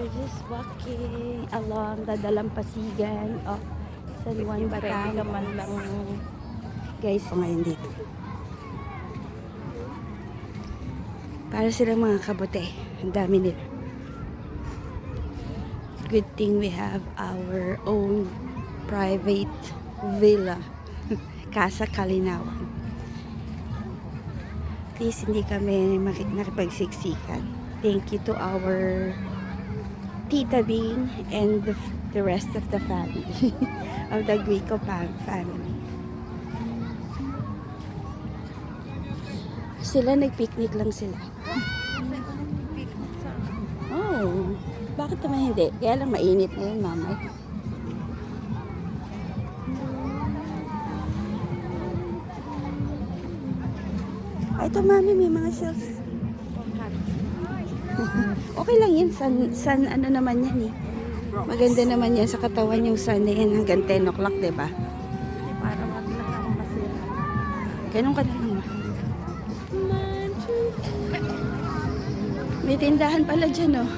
We're just walking along the Dalampasigan of San Juan, Batangas. Man lang. Guys, ngayon dito. Para silang mga kabote. Ang dami nila. Good thing we have our own private villa. Casa Kalinawan. Please, hindi kami nakipagsiksikan. Thank you to our Tita Bing and the rest of the family. Of the Guico family. Sila nag-picnic lang sila. Oh, bakit naman hindi? Kaya lang mainit na yun, mama. Ito, mami, may mga shells. Okay lang yun. Sun, ano naman yan eh. Maganda naman yan sa katawan yung sun na yan hanggang 10 o'clock, diba? Para maglang ako masira. Ganun ka na lang. May tindahan pala dyan, oh.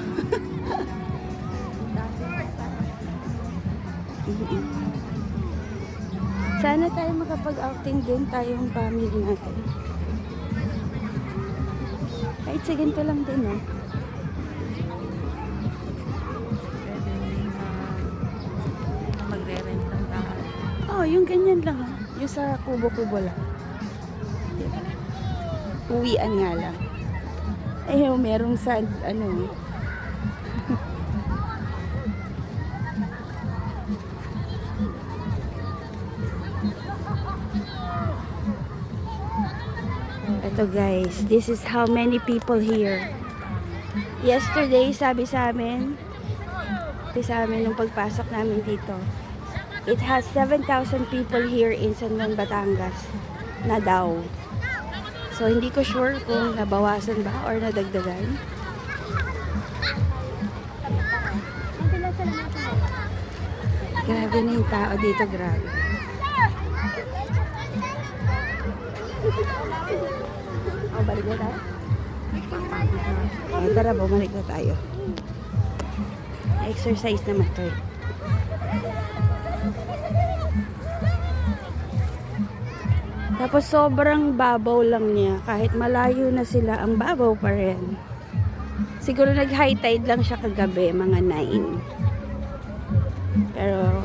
Sana tayo makapag-outing din tayong family natin. Kahit sa ganito lang din, oh. Magre-rent ng bahay. Oh, yung ganyan lang, oh. Yung sa kubo-kubo lang. Diba? Uwian nga lang. Eh, merong sa, ano, ito guys, this is how many people here. Yesterday, sabi sa amin nung pagpasok namin dito, it has 7,000 people here in San Juan, Batangas na daw. So, hindi ko sure kung nabawasan ba or nadagdagan. Grabe na yung tao dito, grabe. Oh, balik na tayo? Oh, tara, bumalik na tayo. Exercise naman to eh. Tapos sobrang babaw lang niya. Kahit malayo na sila, ang babaw pa rin. Siguro nag-high tide lang siya kagabi, mga 9. Pero,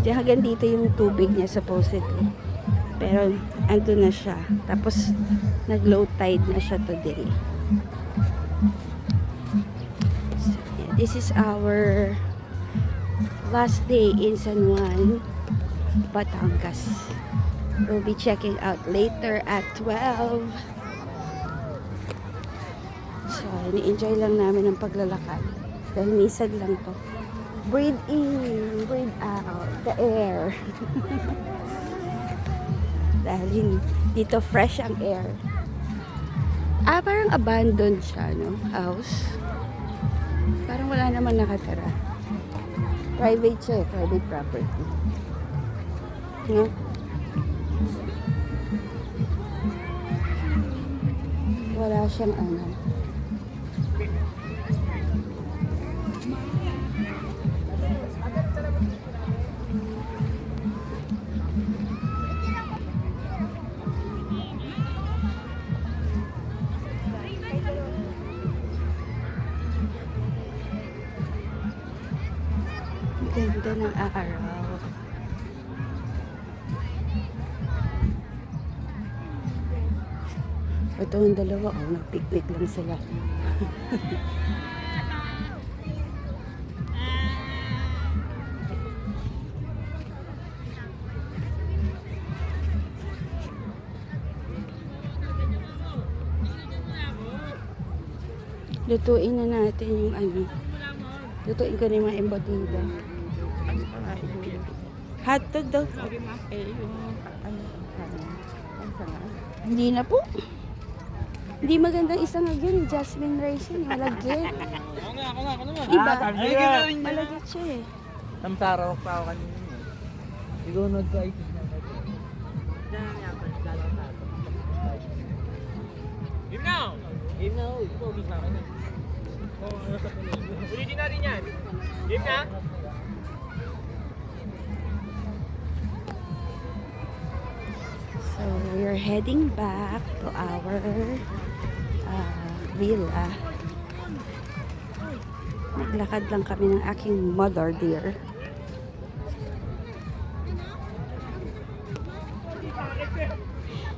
hanggang dito yung tubig niya supposedly. Pero, ando na siya. Tapos, nag-low tide na siya today. So, yeah, this is our last day in San Juan, Batangas. We'll be checking out later at 12. So, ni-enjoy lang namin ang paglalakad. Dahil minsan lang to. Breathe in, breathe out, the air. Dahil dito fresh ang air. Ah, parang abandoned siya, no? House. Parang wala naman nakatira. Private siya, private property. No? Wala siyang ano. Ganda ng araw. Ito ang dalawa, oh, nag-picnic lang sila. Lutuin na natin yung ano. Lutuin ko na yung mga embotida. Hotdog daw. Hindi na po. Hindi magandang isang agyan, jasmine rice yun, malagyan. Ako naman. Diba? Malagyan. Malagyan siya eh. Tamsaraw pa ako kanina. Ikaw nag-isis na natin. Game now! Game now! Ikaw, game na ka na. Oo, ano sa puno. Ulitin natin yan. Game na? So, we're heading back to our villa. Naglakad lang kami ng aking mother dear.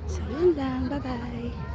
So, yun lang. Bye-bye.